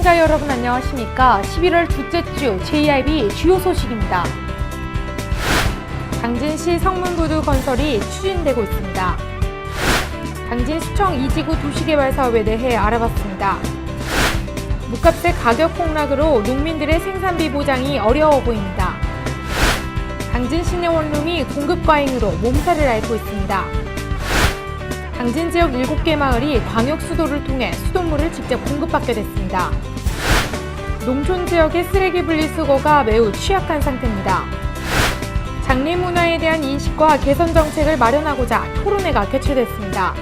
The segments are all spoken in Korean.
시청자 여러분 안녕하십니까? 11월 둘째 주 JIB 주요 소식입니다. 당진시 성문부두 건설이 추진되고 있습니다. 당진 수청 2지구 도시개발 사업에 대해 알아봤습니다. 목값의 가격 폭락으로 농민들의 생산비 보장이 어려워 보입니다. 당진 시내 원룸이 공급 과잉으로 몸살을 앓고 있습니다. 당진 지역 7개 마을이 광역 수도를 통해 수돗물을 직접 공급받게 됐습니다. 농촌 지역의 쓰레기 분리수거가 매우 취약한 상태입니다. 장례 문화에 대한 인식과 개선 정책을 마련하고자 토론회가 개최됐습니다.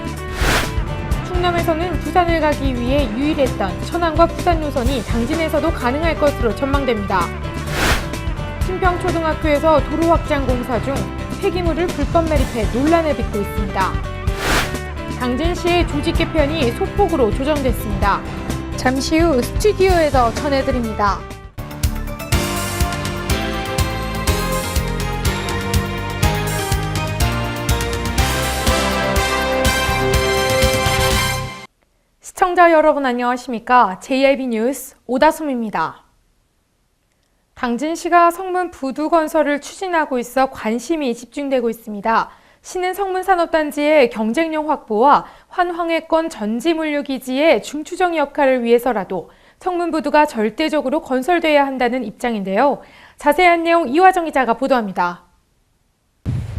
충남에서는 부산을 가기 위해 유일했던 천안과 부산 노선이 당진에서도 가능할 것으로 전망됩니다. 신평초등학교에서 도로 확장 공사 중 폐기물을 불법 매립해 논란을 빚고 있습니다. 당진시의 조직 개편이 소폭으로 조정됐습니다. 잠시 후 스튜디오에서 전해드립니다. 시청자 여러분 안녕하십니까? JIB 뉴스 오다솜입니다. 당진시가 성문 부두 건설을 추진하고 있어 관심이 집중되고 있습니다. 시는 성문산업단지의 경쟁력 확보와 환황해권 전지물류기지의 중추적 역할을 위해서라도 성문부두가 절대적으로 건설돼야 한다는 입장인데요. 자세한 내용 이화정 기자가 보도합니다.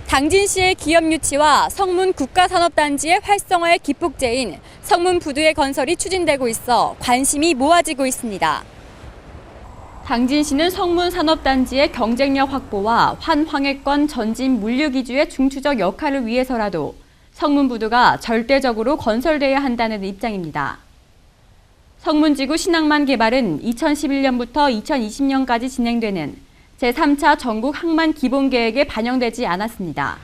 당진시의 기업 유치와 성문 국가산업단지의 활성화의 기폭제인 성문부두의 건설이 추진되고 있어 관심이 모아지고 있습니다. 당진시는 성문산업단지의 경쟁력 확보와 환황해권 전진 물류기주의 중추적 역할을 위해서라도 성문부두가 절대적으로 건설돼야 한다는 입장입니다. 성문지구 신항만 개발은 2011년부터 2020년까지 진행되는 제3차 전국 항만 기본계획에 반영되지 않았습니다.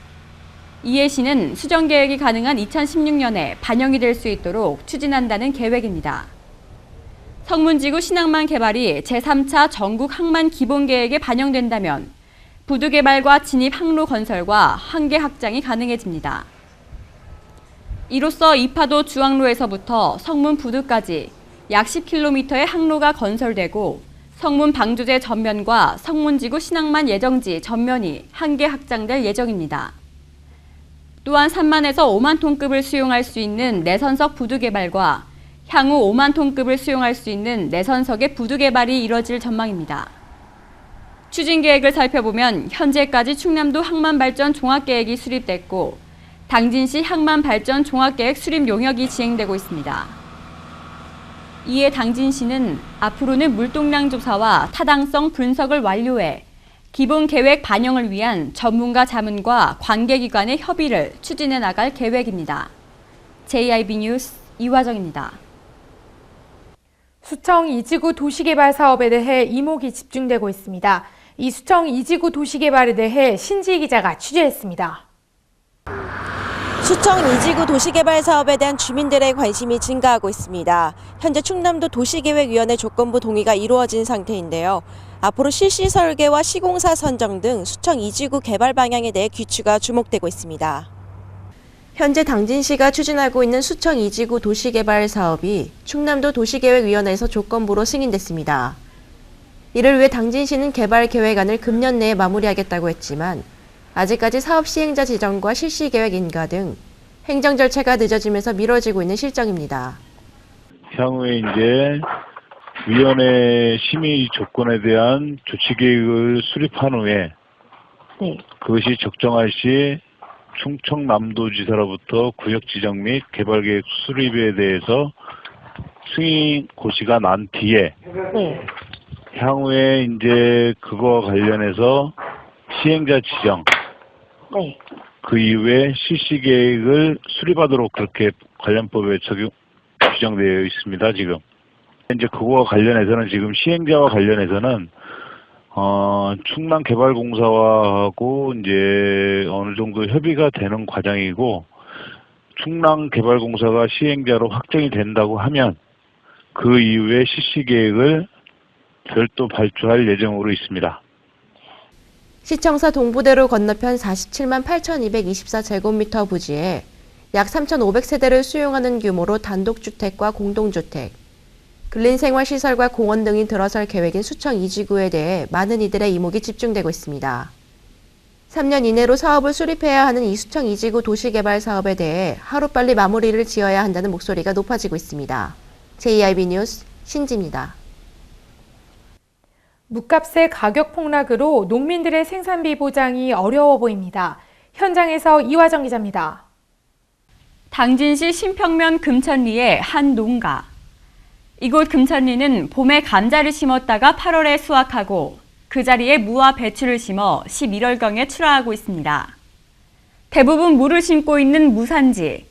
이에 시는 수정계획이 가능한 2016년에 반영이 될 수 있도록 추진한다는 계획입니다. 성문지구 신항만 개발이 제3차 전국 항만 기본계획에 반영된다면 부두 개발과 진입 항로 건설과 한계 확장이 가능해집니다. 이로써 이파도 주항로에서부터 성문 부두까지 약 10km의 항로가 건설되고 성문 방조제 전면과 성문지구 신항만 예정지 전면이 한계 확장될 예정입니다. 또한 3만에서 5만 톤급을 수용할 수 있는 내선석 부두 개발과 향후 5만 톤급을 수용할 수 있는 내선석의 부두 개발이 이뤄질 전망입니다. 추진 계획을 살펴보면 현재까지 충남도 항만발전 종합계획이 수립됐고 당진시 항만발전 종합계획 수립 용역이 진행되고 있습니다. 이에 당진시는 앞으로는 물동량 조사와 타당성 분석을 완료해 기본 계획 반영을 위한 전문가 자문과 관계기관의 협의를 추진해 나갈 계획입니다. JIB 뉴스 이화정입니다. 수청 2지구 도시개발 사업에 대해 이목이 집중되고 있습니다. 이 수청 2지구 도시개발에 대해 신지희 기자가 취재했습니다. 수청 2지구 도시개발 사업에 대한 주민들의 관심이 증가하고 있습니다. 현재 충남도 도시계획위원회 조건부 동의가 이루어진 상태인데요. 앞으로 실시 설계와 시공사 선정 등 수청 2지구 개발 방향에 대해 귀추가 주목되고 있습니다. 현재 당진시가 추진하고 있는 수청 2지구 도시개발 사업이 충남도 도시계획위원회에서 조건부로 승인됐습니다. 이를 위해 당진시는 개발 계획안을 금년 내에 마무리하겠다고 했지만 아직까지 사업 시행자 지정과 실시 계획 인가 등 행정 절차가 늦어지면서 미뤄지고 있는 실정입니다. 향후에 이제 위원회 심의 조건에 대한 조치 계획을 수립한 후에 그것이 적정할 시 충청남도지사로부터 구역 지정 및 개발 계획 수립에 대해서 승인 고시가 난 뒤에 향후에 이제 그거와 관련해서 시행자 지정 그 이후에 실시 계획을 수립하도록 그렇게 관련법에 규정되어 있습니다. 지금 이제 그거와 관련해서는 지금 시행자와 관련해서는 충남개발공사하고 이제 어느 정도 협의가 되는 과정이고 충남개발공사가 시행자로 확정이 된다고 하면 그 이후에 실시 계획을 별도 발주할 예정으로 있습니다. 시청사 동부대로 건너편 47만 8,224제곱미터 부지에 약 3,500세대를 수용하는 규모로 단독주택과 공동주택, 근린생활시설과 공원 등이 들어설 계획인 수청 2지구에 대해 많은 이들의 이목이 집중되고 있습니다. 3년 이내로 사업을 수립해야 하는 이 수청 2지구 도시개발 사업에 대해 하루빨리 마무리를 지어야 한다는 목소리가 높아지고 있습니다. JIB 뉴스 신지입니다. 묵값의 가격 폭락으로 농민들의 생산비 보장이 어려워 보입니다. 현장에서 이화정 기자입니다. 당진시 신평면 금천리의 한 농가. 이곳 금천리는 봄에 감자를 심었다가 8월에 수확하고 그 자리에 무와 배추를 심어 11월경에 출하하고 있습니다. 대부분 무를 심고 있는 무산지.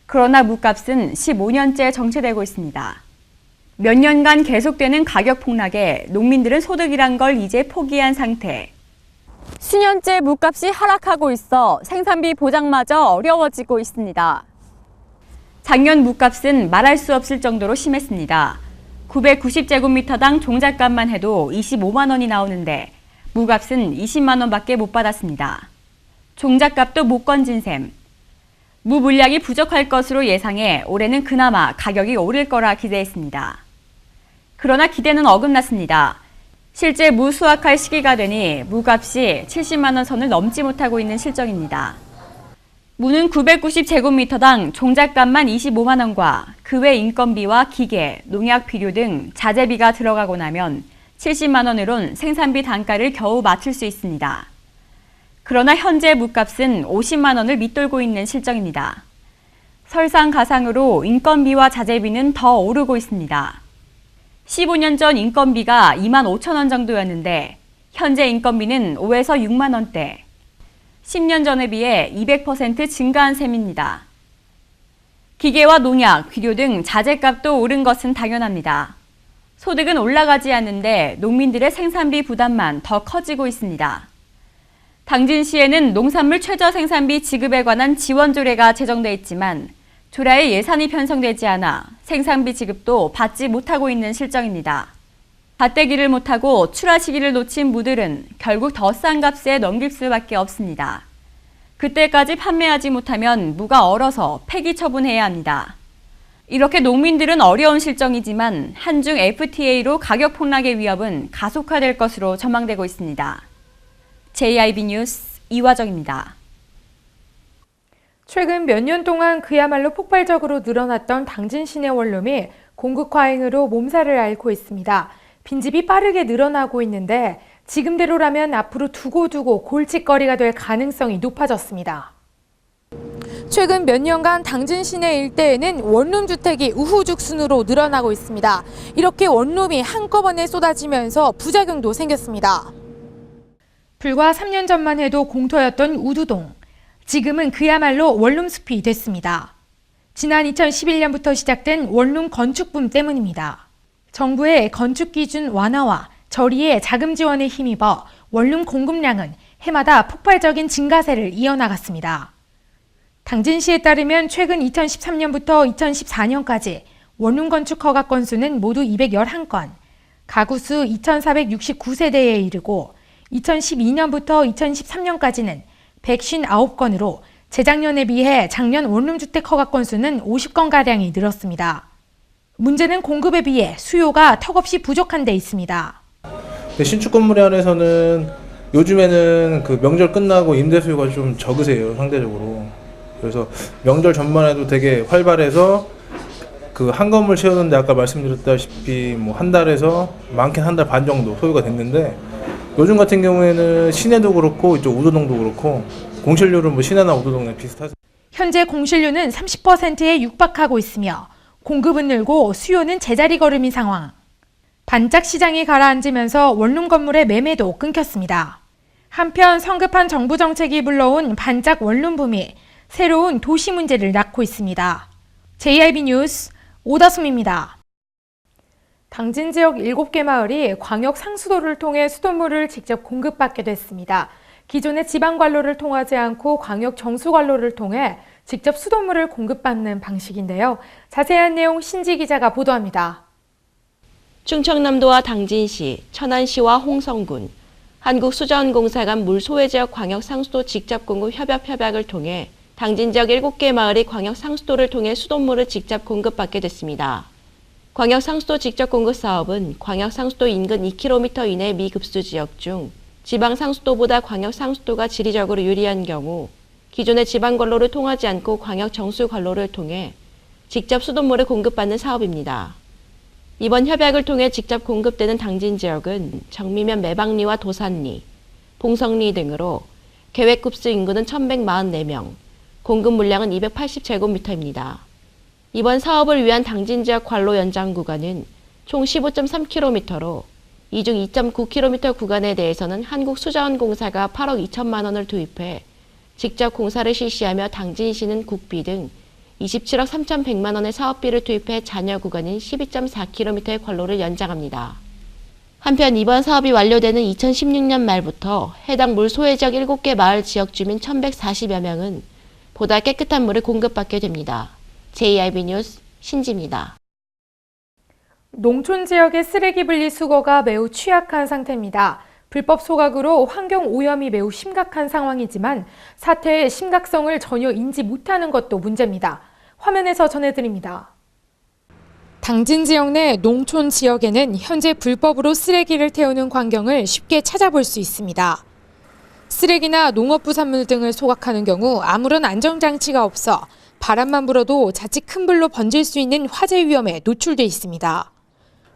그러나 무값은 15년째 정체되고 있습니다. 몇 년간 계속되는 가격 폭락에 농민들은 소득이란 걸 이제 포기한 상태. 수년째 무값이 하락하고 있어 생산비 보장마저 어려워지고 있습니다. 작년 무값은 말할 수 없을 정도로 심했습니다. 990제곱미터당 종잣값만 해도 25만 원이 나오는데 무값은 20만 원밖에 못 받았습니다. 종잣값도 못 건진 셈. 무 물량이 부족할 것으로 예상해 올해는 그나마 가격이 오를 거라 기대했습니다. 그러나 기대는 어긋났습니다. 실제 무 수확할 시기가 되니 무값이 70만 원 선을 넘지 못하고 있는 실정입니다. 무는 990제곱미터당 종잣값만 25만 원과 그 외 인건비와 기계, 농약, 비료 등 자재비가 들어가고 나면 70만 원으론 생산비 단가를 겨우 맞출 수 있습니다. 그러나 현재 무값은 50만 원을 밑돌고 있는 실정입니다. 설상가상으로 인건비와 자재비는 더 오르고 있습니다. 15년 전 인건비가 2만 5천 원 정도였는데 현재 인건비는 5에서 6만 원대. 10년 전에 비해 200% 증가한 셈입니다. 기계와 농약, 비료 등 자재값도 오른 것은 당연합니다. 소득은 올라가지 않는데 농민들의 생산비 부담만 더 커지고 있습니다. 당진시에는 농산물 최저 생산비 지급에 관한 지원 조례가 제정돼 있지만 조례에 예산이 편성되지 않아 생산비 지급도 받지 못하고 있는 실정입니다. 밭대기를 못하고 출하 시기를 놓친 무들은 결국 더 싼 값에 넘길 수밖에 없습니다. 그때까지 판매하지 못하면 무가 얼어서 폐기 처분해야 합니다. 이렇게 농민들은 어려운 실정이지만 한중 FTA로 가격 폭락의 위협은 가속화될 것으로 전망되고 있습니다. JIB 뉴스 이화정입니다. 최근 몇 년 동안 그야말로 폭발적으로 늘어났던 당진 시내 원룸이 공급 과잉으로 몸살을 앓고 있습니다. 빈집이 빠르게 늘어나고 있는데 지금대로라면 앞으로 두고두고 골칫거리가 될 가능성이 높아졌습니다. 최근 몇 년간 당진 시내 일대에는 원룸 주택이 우후죽순으로 늘어나고 있습니다. 이렇게 원룸이 한꺼번에 쏟아지면서 부작용도 생겼습니다. 불과 3년 전만 해도 공터였던 우두동. 지금은 그야말로 원룸 숲이 됐습니다. 지난 2011년부터 시작된 원룸 건축붐 때문입니다. 정부의 건축 기준 완화와 저리의 자금 지원에 힘입어 원룸 공급량은 해마다 폭발적인 증가세를 이어나갔습니다. 당진시에 따르면 최근 2013년부터 2014년까지 원룸 건축 허가 건수는 모두 211건, 가구 수 2,469세대에 이르고 2012년부터 2013년까지는 159건으로 재작년에 비해 작년 원룸 주택 허가 건수는 50건가량이 늘었습니다. 문제는 공급에 비해 수요가 턱없이 부족한 데 있습니다. 신축 건물에 한해서는 요즘에는 그 명절 끝나고 임대 수요가 좀 적으세요, 상대적으로. 그래서 명절 전만 해도 되게 활발해서 그 한 건물 채우는데 아까 말씀드렸다시피 뭐 한 달에서 많게는 한 달 반 정도 소요가 됐는데 요즘 같은 경우에는 시내도 그렇고 이쪽 우도동도 그렇고 공실률은 뭐 시내나 우도동에 비슷하죠. 현재 공실률은 30%에 육박하고 있으며 공급은 늘고 수요는 제자리 걸음인 상황. 반짝 시장이 가라앉으면서 원룸 건물의 매매도 끊겼습니다. 한편 성급한 정부 정책이 불러온 반짝 원룸 붐이 새로운 도시 문제를 낳고 있습니다. JIB 뉴스 오다솜입니다. 당진 지역 7개 마을이 광역 상수도를 통해 수돗물을 직접 공급받게 됐습니다. 기존의 지방관로를 통하지 않고 광역 정수관로를 통해 직접 수돗물을 공급받는 방식인데요. 자세한 내용 신지 기자가 보도합니다. 충청남도와 당진시, 천안시와 홍성군, 한국수자원공사 간 물소외지역 광역 상수도 직접 공급 협약을 통해 당진 지역 7개 마을이 광역 상수도를 통해 수돗물을 직접 공급받게 됐습니다. 광역상수도 직접공급 사업은 광역상수도 인근 2km 이내 미급수 지역 중 지방상수도보다 광역상수도가 지리적으로 유리한 경우 기존의 지방관로를 통하지 않고 광역정수관로를 통해 직접 수돗물을 공급받는 사업입니다. 이번 협약을 통해 직접 공급되는 당진 지역은 정미면 매방리와 도산리, 봉성리 등으로 계획급수 인구는 1144명, 공급 물량은 280제곱미터입니다. 이번 사업을 위한 당진 지역 관로 연장 구간은 총 15.3km로 이 중 2.9km 구간에 대해서는 한국수자원공사가 8억 2천만 원을 투입해 직접 공사를 실시하며 당진시는 국비 등 27억 3,100만 원의 사업비를 투입해 잔여 구간인 12.4km의 관로를 연장합니다. 한편 이번 사업이 완료되는 2016년 말부터 해당 물 소외 지역 7개 마을 지역 주민 1,140여 명은 보다 깨끗한 물을 공급받게 됩니다. JIB 뉴스 신지입니다. 농촌 지역의 쓰레기 분리 수거가 매우 취약한 상태입니다. 불법 소각으로 환경 오염이 매우 심각한 상황이지만 사태의 심각성을 전혀 인지 못하는 것도 문제입니다. 화면에서 전해드립니다. 당진 지역 내 농촌 지역에는 현재 불법으로 쓰레기를 태우는 광경을 쉽게 찾아볼 수 있습니다. 쓰레기나 농업부산물 등을 소각하는 경우 아무런 안전장치가 없어 바람만 불어도 자칫 큰 불로 번질 수 있는 화재 위험에 노출돼 있습니다.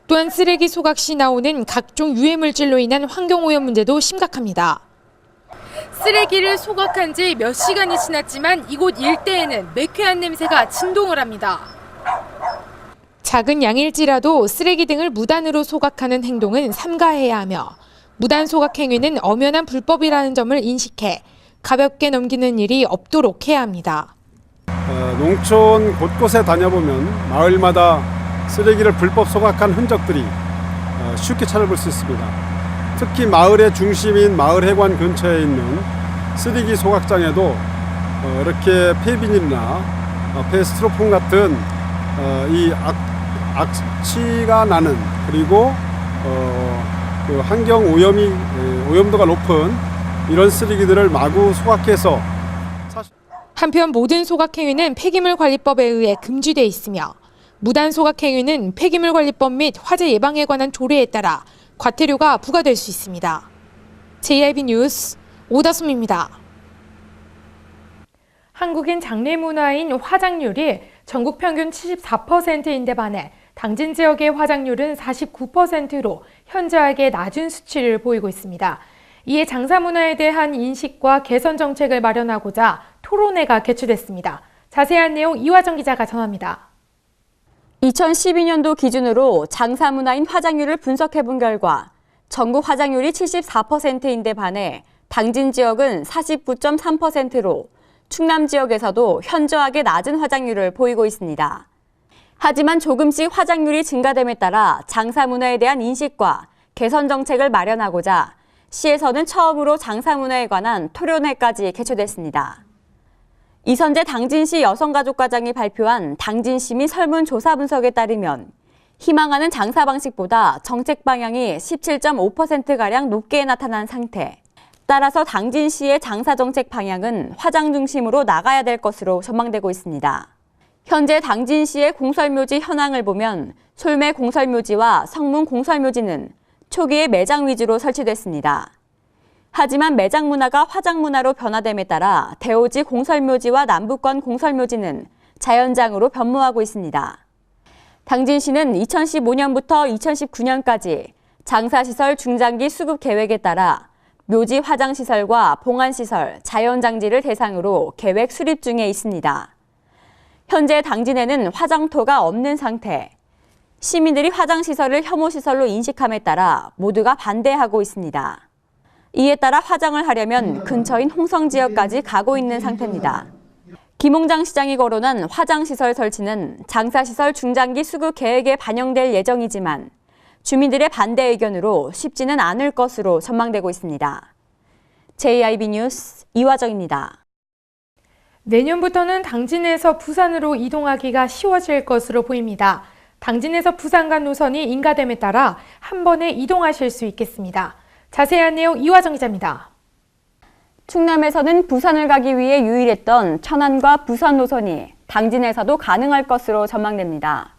또한 쓰레기 소각 시 나오는 각종 유해물질로 인한 환경오염 문제도 심각합니다. 쓰레기를 소각한 지 몇 시간이 지났지만 이곳 일대에는 매캐한 냄새가 진동을 합니다. 작은 양일지라도 쓰레기 등을 무단으로 소각하는 행동은 삼가해야 하며 무단 소각 행위는 엄연한 불법이라는 점을 인식해 가볍게 넘기는 일이 없도록 해야 합니다. 농촌 곳곳에 다녀보면 마을마다 쓰레기를 불법 소각한 흔적들이 쉽게 찾아볼 수 있습니다. 특히 마을의 중심인 마을 해관 근처에 있는 쓰레기 소각장에도 이렇게 폐비닐이나 폐스티로폼 같은 이 악취가 나는 그리고 그 환경 오염도가 높은 이런 쓰레기들을 마구 소각해서 한편 모든 소각 행위는 폐기물관리법에 의해 금지돼 있으며 무단 소각 행위는 폐기물관리법 및 화재 예방에 관한 조례에 따라 과태료가 부과될 수 있습니다. JIB 뉴스 오다솜입니다. 한국인 장례 문화인 화장률이 전국 평균 74%인데 반해 당진 지역의 화장률은 49%로 현저하게 낮은 수치를 보이고 있습니다. 이에 장사 문화에 대한 인식과 개선 정책을 마련하고자 토론회가 개최됐습니다. 자세한 내용 이화정 기자가 전합니다. 2012년도 기준으로 장사 문화인 화장률을 분석해본 결과 전국 화장률이 74%인데 반해 당진 지역은 49.3%로 충남 지역에서도 현저하게 낮은 화장률을 보이고 있습니다. 하지만 조금씩 화장률이 증가됨에 따라 장사 문화에 대한 인식과 개선 정책을 마련하고자 시에서는 처음으로 장사 문화에 관한 토론회까지 개최됐습니다. 이선재 당진시 여성가족과장이 발표한 당진시민 설문조사 분석에 따르면 희망하는 장사 방식보다 정책 방향이 17.5%가량 높게 나타난 상태. 따라서 당진시의 장사 정책 방향은 화장 중심으로 나가야 될 것으로 전망되고 있습니다. 현재 당진시의 공설묘지 현황을 보면 솔매 공설묘지와 성문 공설묘지는 초기에 매장 위주로 설치됐습니다. 하지만 매장 문화가 화장 문화로 변화됨에 따라 대오지 공설묘지와 남북권 공설묘지는 자연장으로 변모하고 있습니다. 당진시는 2015년부터 2019년까지 장사시설 중장기 수급 계획에 따라 묘지 화장시설과 봉안시설, 자연장지를 대상으로 계획 수립 중에 있습니다. 현재 당진에는 화장터가 없는 상태. 시민들이 화장시설을 혐오시설로 인식함에 따라 모두가 반대하고 있습니다. 이에 따라 화장을 하려면 근처인 홍성 지역까지 가고 있는 상태입니다. 김홍장 시장이 거론한 화장시설 설치는 장사시설 중장기 수급 계획에 반영될 예정이지만 주민들의 반대 의견으로 쉽지는 않을 것으로 전망되고 있습니다. JIB 뉴스 이화정입니다. 내년부터는 당진에서 부산으로 이동하기가 쉬워질 것으로 보입니다. 당진에서 부산 간 노선이 인가됨에 따라 한 번에 이동하실 수 있겠습니다. 자세한 내용 이화정 기자입니다. 충남에서는 부산을 가기 위해 유일했던 천안과 부산 노선이 당진에서도 가능할 것으로 전망됩니다.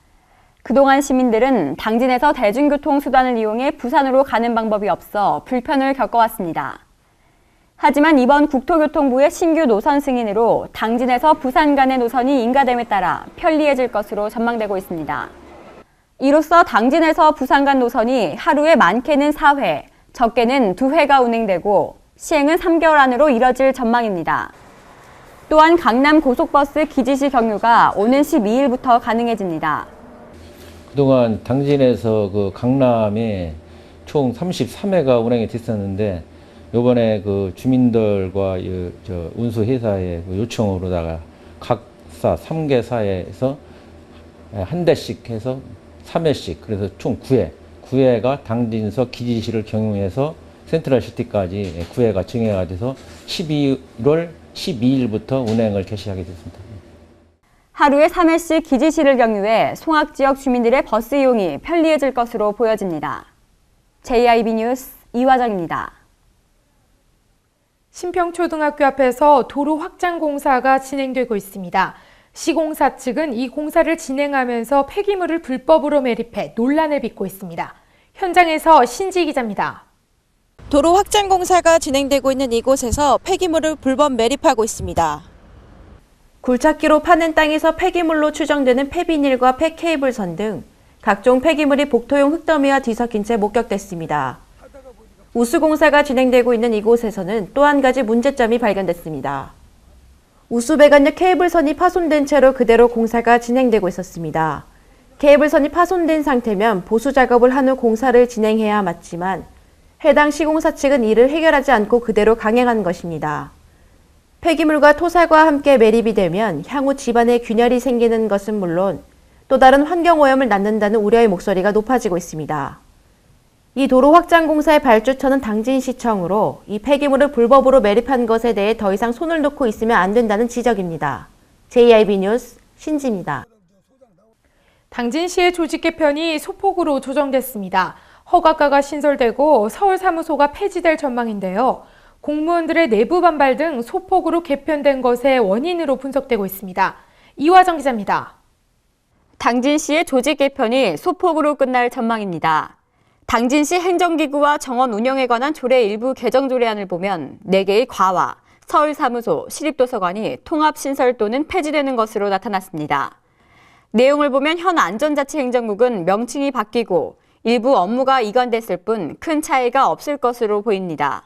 그동안 시민들은 당진에서 대중교통 수단을 이용해 부산으로 가는 방법이 없어 불편을 겪어왔습니다. 하지만 이번 국토교통부의 신규 노선 승인으로 당진에서 부산 간의 노선이 인가됨에 따라 편리해질 것으로 전망되고 있습니다. 이로써 당진에서 부산 간 노선이 하루에 많게는 4회, 적게는 2회가 운행되고 시행은 3개월 안으로 이뤄질 전망입니다. 또한 강남 고속버스 기지시 경유가 오는 12일부터 가능해집니다. 그동안 당진에서 그 강남에 총 33회가 운행이 됐었는데 이번에 그 주민들과 운수회사의 요청으로다가 각사 3개사에서 한 대씩 해서 3회씩 그래서 총 9회가 당진서 기지시를 경유해서 센트럴시티까지 9회가 증회가 돼서 11월 12일부터 운행을 개시하게 됐습니다. 하루에 3회씩 기지시를 경유해 송악 지역 주민들의 버스 이용이 편리해질 것으로 보여집니다. JIB 뉴스 이화정입니다. 신평초등학교 앞에서 도로 확장 공사가 진행되고 있습니다. 시공사 측은 이 공사를 진행하면서 폐기물을 불법으로 매립해 논란을 빚고 있습니다. 현장에서 신지 기자입니다. 도로 확장 공사가 진행되고 있는 이곳에서 폐기물을 불법 매립하고 있습니다. 굴착기로 파낸 땅에서 폐기물로 추정되는 폐비닐과 폐케이블선 등 각종 폐기물이 복토용 흙더미와 뒤섞인 채 목격됐습니다. 우수공사가 진행되고 있는 이곳에서는 또 한 가지 문제점이 발견됐습니다. 우수배관역 케이블선이 파손된 채로 그대로 공사가 진행되고 있었습니다. 케이블선이 파손된 상태면 보수 작업을 한 후 공사를 진행해야 맞지만 해당 시공사 측은 이를 해결하지 않고 그대로 강행한 것입니다. 폐기물과 토사가 함께 매립이 되면 향후 집안에 균열이 생기는 것은 물론 또 다른 환경오염을 낳는다는 우려의 목소리가 높아지고 있습니다. 이 도로 확장 공사의 발주처는 당진시청으로 이 폐기물을 불법으로 매립한 것에 대해 더 이상 손을 놓고 있으면 안 된다는 지적입니다. JIB 뉴스 신지입니다. 당진시의 조직 개편이 소폭으로 조정됐습니다. 허가가가 신설되고 서울사무소가 폐지될 전망인데요. 공무원들의 내부 반발 등 소폭으로 개편된 것의 원인으로 분석되고 있습니다. 이화정 기자입니다. 당진시의 조직 개편이 소폭으로 끝날 전망입니다. 당진시 행정기구와 정원 운영에 관한 조례 일부 개정 조례안을 보면 4개의 과와 서울사무소, 시립도서관이 통합신설 또는 폐지되는 것으로 나타났습니다. 내용을 보면 현 안전자치행정국은 명칭이 바뀌고 일부 업무가 이관됐을 뿐 큰 차이가 없을 것으로 보입니다.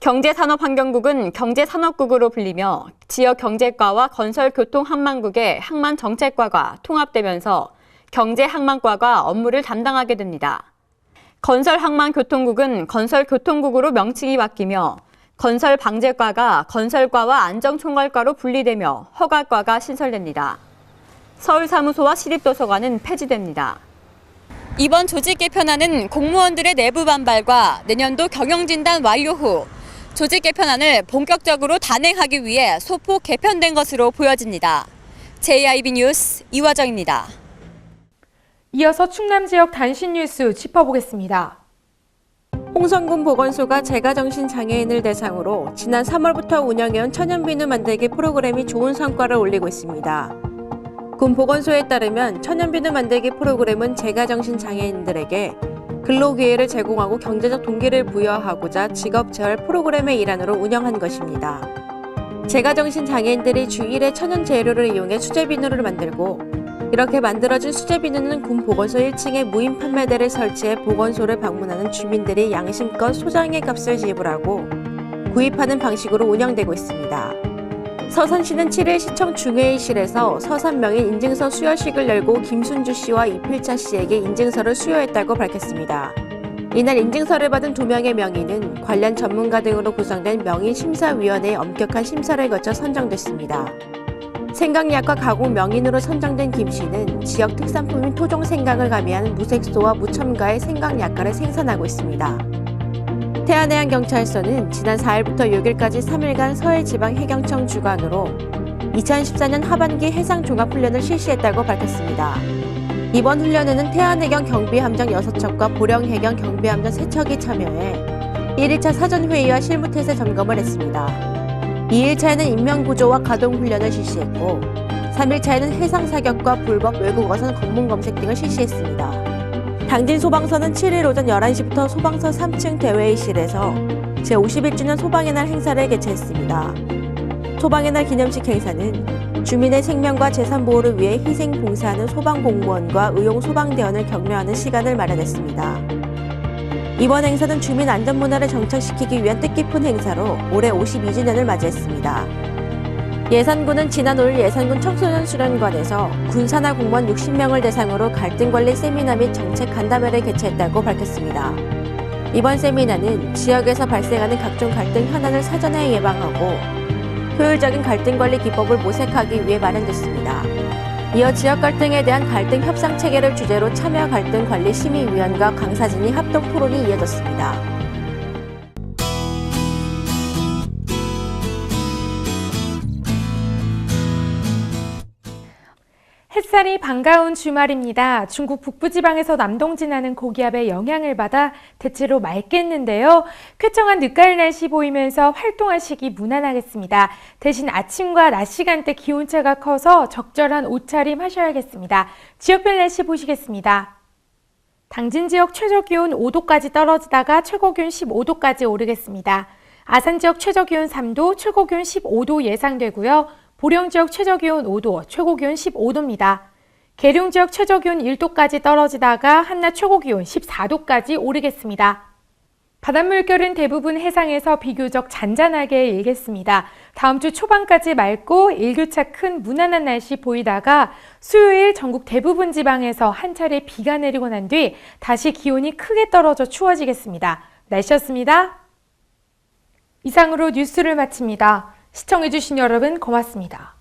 경제산업환경국은 경제산업국으로 불리며 지역경제과와 건설교통항만국의 항만정책과가 통합되면서 경제항만과가 업무를 담당하게 됩니다. 건설항만교통국은 건설교통국으로 명칭이 바뀌며 건설방재과가 건설과와 안정총괄과로 분리되며 허가과가 신설됩니다. 서울사무소와 시립도서관은 폐지됩니다. 이번 조직 개편안은 공무원들의 내부 반발과 내년도 경영진단 완료 후 조직 개편안을 본격적으로 단행하기 위해 소폭 개편된 것으로 보여집니다. JIB 뉴스 이화정입니다. 이어서 충남 지역 단신 뉴스 짚어보겠습니다. 홍성군 보건소가 재가정신 장애인을 대상으로 지난 3월부터 운영해온 천연비누 만들기 프로그램이 좋은 성과를 올리고 있습니다. 군 보건소에 따르면 천연비누 만들기 프로그램은 재가정신 장애인들에게 근로기회를 제공하고 경제적 동기를 부여하고자 직업 재활 프로그램의 일환으로 운영한 것입니다. 재가정신 장애인들이 주 1회 천연 재료를 이용해 수제비누를 만들고 이렇게 만들어진 수제비누는 군 보건소 1층에 무인 판매대를 설치해 보건소를 방문하는 주민들이 양심껏 소장의 값을 지불하고 구입하는 방식으로 운영되고 있습니다. 서산시는 7일 시청 중회의실에서 서산명인 인증서 수여식을 열고 김순주 씨와 이필자 씨에게 인증서를 수여했다고 밝혔습니다. 이날 인증서를 받은 2명의 명인은 관련 전문가 등으로 구성된 명인심사위원회의 엄격한 심사를 거쳐 선정됐습니다. 생강약과 가공 명인으로 선정된 김 씨는 지역 특산품인 토종 생강을 가미한 무색소와 무첨가의 생강약과를 생산하고 있습니다. 태안해양경찰서는 지난 4일부터 6일까지 3일간 서해지방해경청 주관으로 2014년 하반기 해상종합훈련을 실시했다고 밝혔습니다. 이번 훈련에는 태안해경 경비함정 6척과 보령해경 경비함정 3척이 참여해 1일차 사전회의와 실무태세 점검을 했습니다. 2일차에는 인명구조와 가동훈련을 실시했고 3일차에는 해상 사격과 불법 외국어선 검문 검색 등을 실시했습니다. 당진 소방서는 7일 오전 11시부터 소방서 3층 대회의실에서 제51주년 소방의 날 행사를 개최했습니다. 소방의 날 기념식 행사는 주민의 생명과 재산 보호를 위해 희생 봉사하는 소방공무원과 의용 소방대원을 격려하는 시간을 마련했습니다. 이번 행사는 주민 안전문화를 정착시키기 위한 뜻깊은 행사로 올해 52주년을 맞이했습니다. 예산군은 지난 5일 예산군 청소년 수련관에서 군산하 공무원 60명을 대상으로 갈등관리 세미나 및 정책 간담회를 개최했다고 밝혔습니다. 이번 세미나는 지역에서 발생하는 각종 갈등 현안을 사전에 예방하고 효율적인 갈등관리 기법을 모색하기 위해 마련됐습니다. 이어 지역 갈등에 대한 갈등 협상 체계를 주제로 참여 갈등 관리 심의위원과 강사진이 합동 토론이 이어졌습니다. 햇살이 반가운 주말입니다. 중국 북부지방에서 남동진하는 고기압의 영향을 받아 대체로 맑겠는데요. 쾌청한 늦가을 날씨 보이면서 활동하시기 무난하겠습니다. 대신 아침과 낮 시간대 기온차가 커서 적절한 옷차림 하셔야겠습니다. 지역별 날씨 보시겠습니다. 당진 지역 최저기온 5도까지 떨어지다가 최고기온 15도까지 오르겠습니다. 아산 지역 최저기온 3도, 최고기온 15도 예상되고요. 보령 지역 최저기온 5도, 최고기온 15도입니다. 계룡 지역 최저기온 1도까지 떨어지다가 한낮 최고기온 14도까지 오르겠습니다. 바닷물결은 대부분 해상에서 비교적 잔잔하게 일겠습니다. 다음 주 초반까지 맑고 일교차 큰 무난한 날씨 보이다가 수요일 전국 대부분 지방에서 한 차례 비가 내리고 난 뒤 다시 기온이 크게 떨어져 추워지겠습니다. 날씨였습니다. 이상으로 뉴스를 마칩니다. 시청해주신 여러분 고맙습니다.